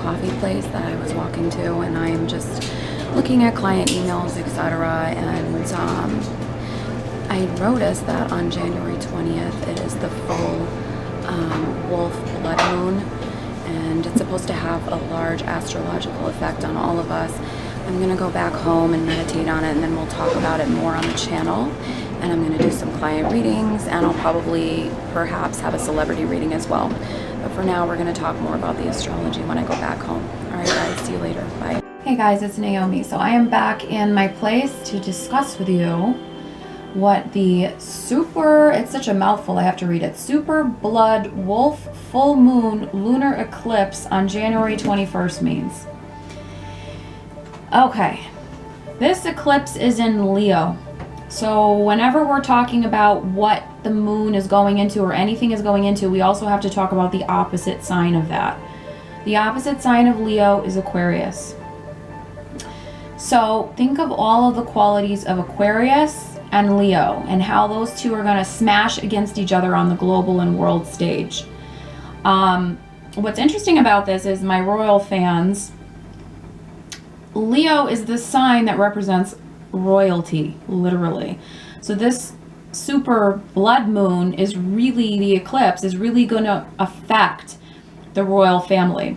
coffee place that I was walking to, and I am just looking at client emails, etc. And I noticed that on January 20th, it is the full wolf blood moon, and it's supposed to have a large astrological effect on all of us. I'm going to go back home and meditate on it, and then we'll talk about it more on the channel. And I'm going to do some client readings, and I'll probably perhaps have a celebrity reading as well. But for now, we're going to talk more about the astrology when I go back home. All right, guys, see you later. Bye. Hey guys, it's Naomi. So I am back in my place to discuss with you what the it's such a mouthful, I have to read it. Super blood wolf full moon lunar eclipse on January 21st means. Okay, this eclipse is in Leo. So whenever we're talking about what the moon is going into or anything is going into, we also have to talk about the opposite sign of that. The opposite sign of Leo is Aquarius. So think of all of the qualities of Aquarius and Leo and how those two are going to smash against each other on the global and world stage. What's interesting about this is, my royal fans, Leo is the sign that represents royalty, literally. So this super blood moon is really, the eclipse is really going to affect the royal family.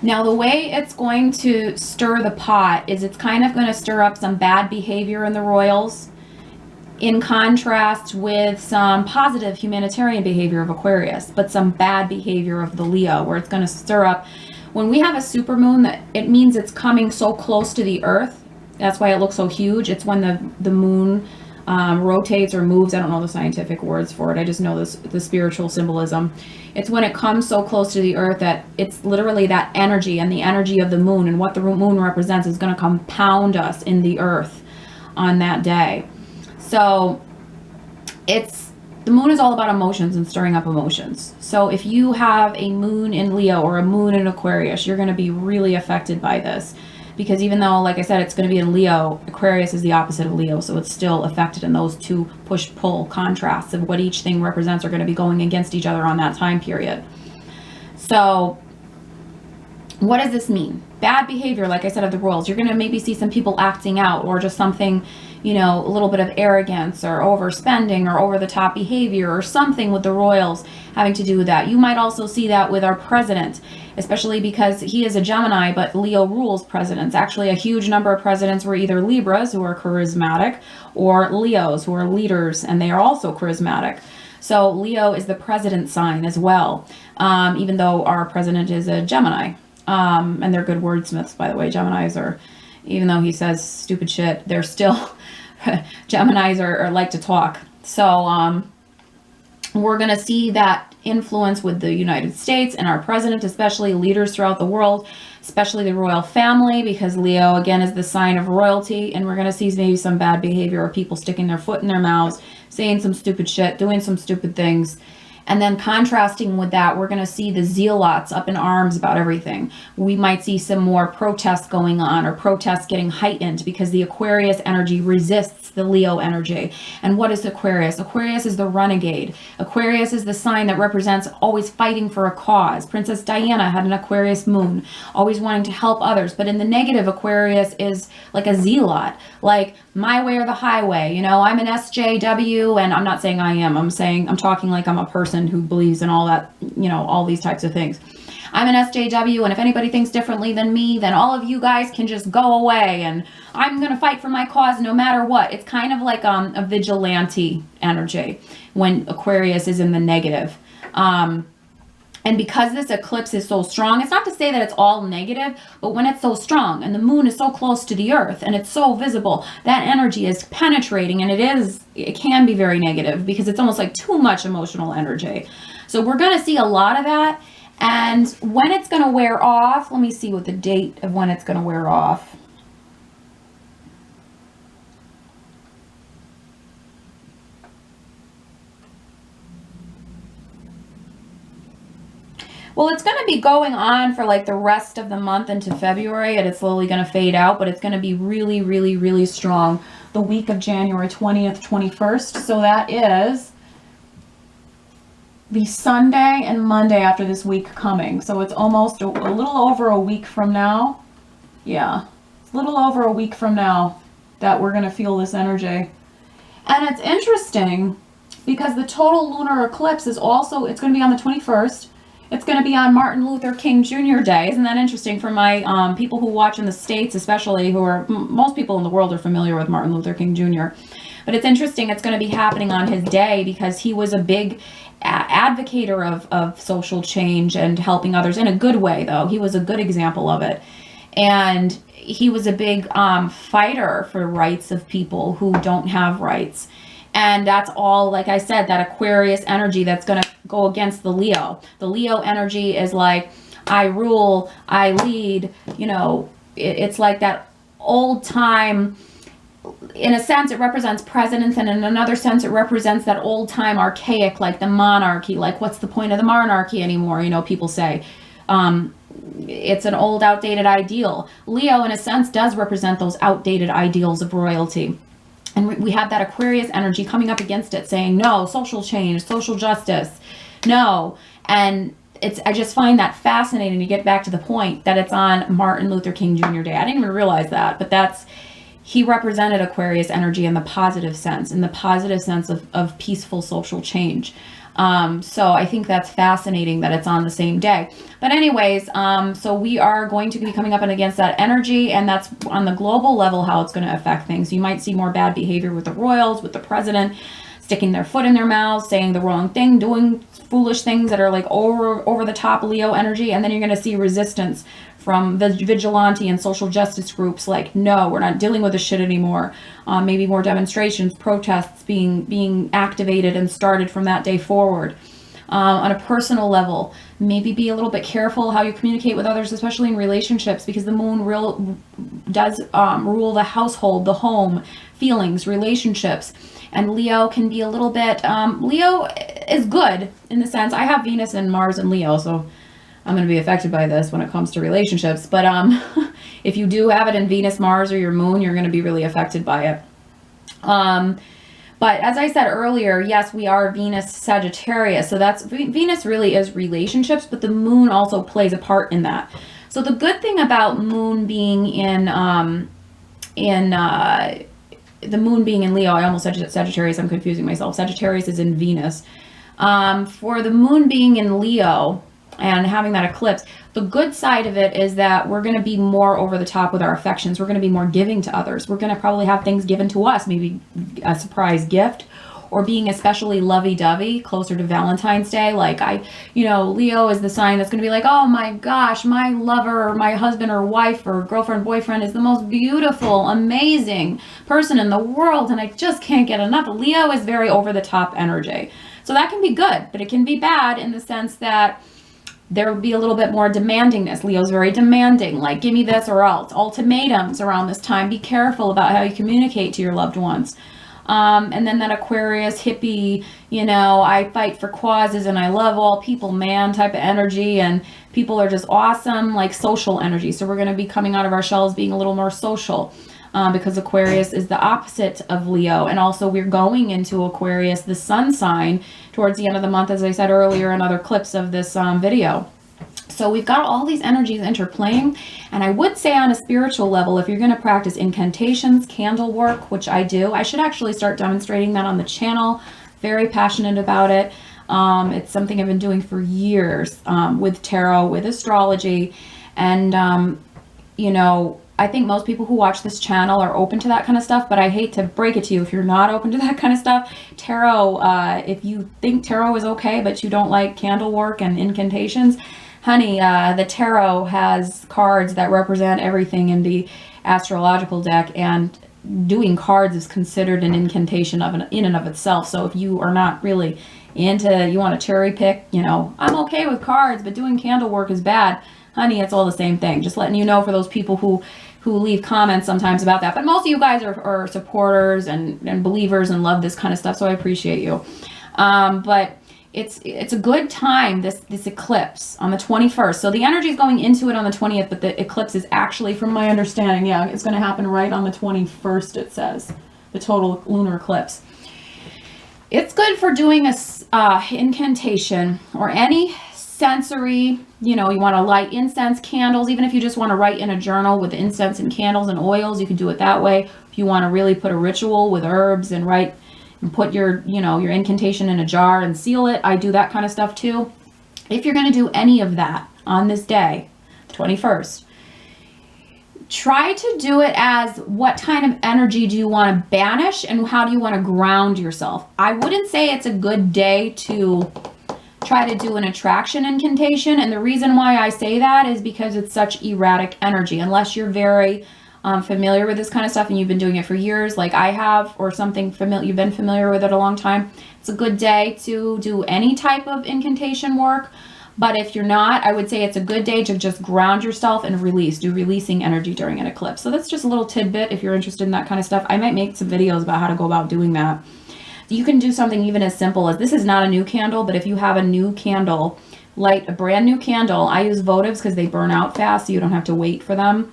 Now, the way it's going to stir the pot is it's kind of going to stir up some bad behavior in the royals, in contrast with some positive humanitarian behavior of Aquarius, but some bad behavior of the Leo, where it's going to stir up. When we have a supermoon, that it means it's coming so close to the earth. That's why it looks so huge. It's when the moon rotates or moves. I don't know the scientific words for it. I just know the spiritual symbolism. It's when it comes so close to the earth that it's literally that energy, and the energy of the moon and what the moon represents is going to compound us in the earth on that day. So the moon is all about emotions and stirring up emotions. So if you have a moon in Leo or a moon in Aquarius, you're going to be really affected by this. Because even though, like I said, it's going to be in Leo, Aquarius is the opposite of Leo. So it's still affected, and those two push-pull contrasts of what each thing represents are going to be going against each other on that time period. So what does this mean? Bad behavior, like I said, of the royals. You're going to maybe see some people acting out, or just something, you know, a little bit of arrogance or overspending or over-the-top behavior or something with the royals having to do with that. You might also see that with our president, especially because he is a Gemini, but Leo rules presidents. Actually, a huge number of presidents were either Libras, who are charismatic, or Leos, who are leaders, and they are also charismatic. So Leo is the president sign as well, even though our president is a Gemini. And they're good wordsmiths, by the way. Geminis are, even though he says stupid shit, they're still, Geminis are like to talk. So we're going to see that influence with the United States and our president, especially leaders throughout the world, especially the royal family, because Leo, again, is the sign of royalty. And we're going to see maybe some bad behavior, or people sticking their foot in their mouths, saying some stupid shit, doing some stupid things. And then contrasting with that, we're going to see the zealots up in arms about everything. We might see some more protests going on, or protests getting heightened, because the Aquarius energy resists the Leo energy. And what is Aquarius? Aquarius is the renegade. Aquarius is the sign that represents always fighting for a cause. Princess Diana had an Aquarius moon, always wanting to help others. But in the negative, Aquarius is like a zealot, like my way or the highway. You know, I'm an SJW, and I'm not saying I am. I'm talking like I'm a person who believes in all that, you know, all these types of things. I'm an SJW, and if anybody thinks differently than me, then all of you guys can just go away, and I'm going to fight for my cause no matter what. It's kind of like a vigilante energy when Aquarius is in the negative. And because this eclipse is so strong, it's not to say that it's all negative, but when it's so strong and the moon is so close to the earth and it's so visible, that energy is penetrating, and it can be very negative because it's almost like too much emotional energy. So we're going to see a lot of that. And when it's going to wear off, let me see what the date of when it's going to wear off. Well, it's going to be going on for like the rest of the month into February, and it's slowly going to fade out, but it's going to be really, really, really strong the week of January 20th, 21st. So that is the Sunday and Monday after this week coming. So it's almost a little over a week from now. Yeah, it's a little over a week from now that we're going to feel this energy. And it's interesting because the total lunar eclipse is also, it's going to be on the 21st. It's going to be on Martin Luther King Jr. Day. Isn't that interesting for my people who watch in the States, especially, who are, most people in the world are familiar with Martin Luther King Jr. But it's interesting, it's going to be happening on his day because he was a big advocator of social change and helping others in a good way, though. He was a good example of it. And he was a big fighter for rights of people who don't have rights. And that's all, like I said, that Aquarius energy that's going to go against the Leo. The Leo energy is like, I rule, I lead, you know, it's like that old time. In a sense, it represents presidents, and in another sense, it represents that old time archaic, like the monarchy. Like, what's the point of the monarchy anymore? You know, people say it's an old, outdated ideal. Leo, in a sense, does represent those outdated ideals of royalty. And we have that Aquarius energy coming up against it, saying, no, social change, social justice, no. And I just find that fascinating to get back to the point that it's on Martin Luther King Jr. Day. I didn't even realize that, but he represented Aquarius energy in the positive sense, of peaceful social change. So I think that's fascinating that it's on the same day. But anyways, so we are going to be coming up and against that energy, and that's on the global level how it's going to affect things. You might see more bad behavior with the royals, with the president, sticking their foot in their mouths, saying the wrong thing, doing foolish things that are like over the top Leo energy, and then you're going to see resistance from the vigilante and social justice groups like, no, we're not dealing with this shit anymore. Maybe more demonstrations, protests being activated and started from that day forward. On a personal level, maybe be a little bit careful how you communicate with others, especially in relationships, because the moon does rule the household, the home, feelings, relationships. And Leo can be a little bit, Leo is good in the sense, I have Venus and Mars and Leo, so I'm going to be affected by this when it comes to relationships. But if you do have it in Venus, Mars, or your moon, you're going to be really affected by it. But as I said earlier, yes, we are Venus Sagittarius. So that's, Venus really is relationships, but the moon also plays a part in that. So the good thing about moon being in the moon being in Leo, I almost said Sagittarius, I'm confusing myself. Sagittarius is in Venus. For the moon being in Leo and having that eclipse, the good side of it is that we're going to be more over the top with our affections. We're going to be more giving to others. We're going to probably have things given to us, maybe a surprise gift, or being especially lovey-dovey closer to Valentine's Day. Like Leo is the sign that's going to be like, oh my gosh, my lover or my husband or wife or girlfriend, boyfriend is the most beautiful, amazing person in the world, and I just can't get enough. Leo is very over the top energy. So that can be good, but it can be bad in the sense that there will be a little bit more demandingness. Leo's very demanding, like, give me this or else. Ultimatums around this time. Be careful about how you communicate to your loved ones. And then that Aquarius hippie, I fight for causes and I love all people, man, type of energy. And people are just awesome, like social energy. So we're going to be coming out of our shells being a little more social. Because Aquarius is the opposite of Leo. And also we're going into Aquarius, the sun sign, towards the end of the month, as I said earlier in other clips of this video. So we've got all these energies interplaying. And I would say on a spiritual level, if you're going to practice incantations, candle work, which I do, I should actually start demonstrating that on the channel. Very passionate about it. It's something I've been doing for years with tarot, with astrology. And, I think most people who watch this channel are open to that kind of stuff, but I hate to break it to you if you're not open to that kind of stuff. Tarot, if you think tarot is okay, but you don't like candle work and incantations, honey, the tarot has cards that represent everything in the astrological deck, and doing cards is considered an incantation in and of itself. So if you are not really you want to cherry pick, I'm okay with cards, but doing candle work is bad. Honey, it's all the same thing. Just letting you know for those people who leave comments sometimes about that. But most of you guys are supporters and believers and love this kind of stuff, so I appreciate you. But it's a good time, this eclipse on the 21st. So the energy is going into it on the 20th, but the eclipse is actually, from my understanding, it's going to happen right on the 21st, it says. The total lunar eclipse. It's good for doing a incantation or any sensory, you know, you want to light incense, candles, even if you just want to write in a journal with incense and candles and oils, you can do it that way. If you want to really put a ritual with herbs and write and put your, you know, your incantation in a jar and seal it, I do that kind of stuff too. If you're going to do any of that on this day, 21st, try to do it as what kind of energy do you want to banish and how do you want to ground yourself. I wouldn't say it's a good day to try to do an attraction incantation. And the reason why I say that is because it's such erratic energy. Unless you're very familiar with this kind of stuff and you've been doing it for years like I have, or something familiar, you've been familiar with it a long time, it's a good day to do any type of incantation work. But if you're not, I would say it's a good day to just ground yourself and release, do releasing energy during an eclipse. So that's just a little tidbit if you're interested in that kind of stuff. I might make some videos about how to go about doing that. You can do something even as simple as, this is not a new candle, but if you have a new candle, light a brand new candle. I use votives because they burn out fast, so you don't have to wait for them.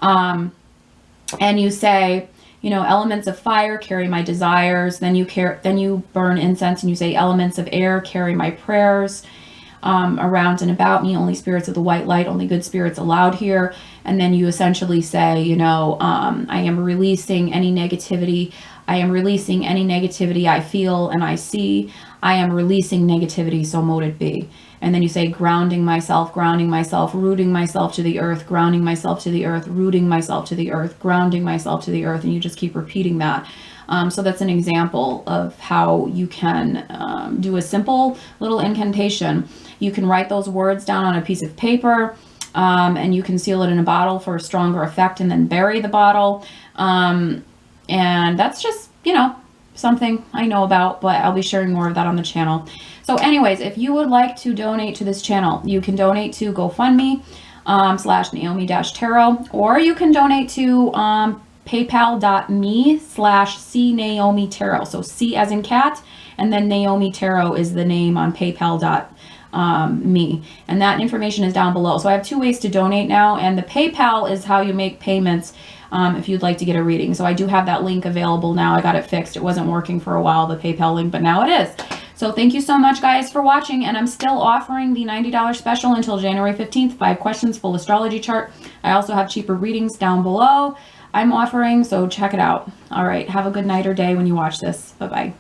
And you say, you know, elements of fire carry my desires. Then you burn incense and you say, elements of air carry my prayers. Around and about me, only spirits of the white light, only good spirits allowed here. And then you essentially say, you know, I am releasing any negativity. I am releasing any negativity I feel and I see. I am releasing negativity, so mote it be. And then you say, grounding myself, rooting myself to the earth, grounding myself to the earth, rooting myself to the earth, grounding myself to the earth. And you just keep repeating that. So that's an example of how you can do a simple little incantation. You can write those words down on a piece of paper, and you can seal it in a bottle for a stronger effect and then bury the bottle. And that's just, you know, something I know about, but I'll be sharing more of that on the channel. So anyways, if you would like to donate to this channel, you can donate to GoFundMe /Naomi-Tarot, or you can donate to paypal.me/C Naomi Tarot. So C as in cat, and then Naomi Tarot is the name on paypal.me, and that information is down below. So I have two ways to donate now, and the PayPal is how you make payments if you'd like to get a reading. So I do have that link available now. I got it fixed. It wasn't working for a while, the PayPal link, but now it is. So thank you so much, guys, for watching, and I'm still offering the $90 special until January 15th, 5 questions, full astrology chart. I also have cheaper readings down below I'm offering, so check it out. All right, have a good night or day when you watch this. Bye-bye.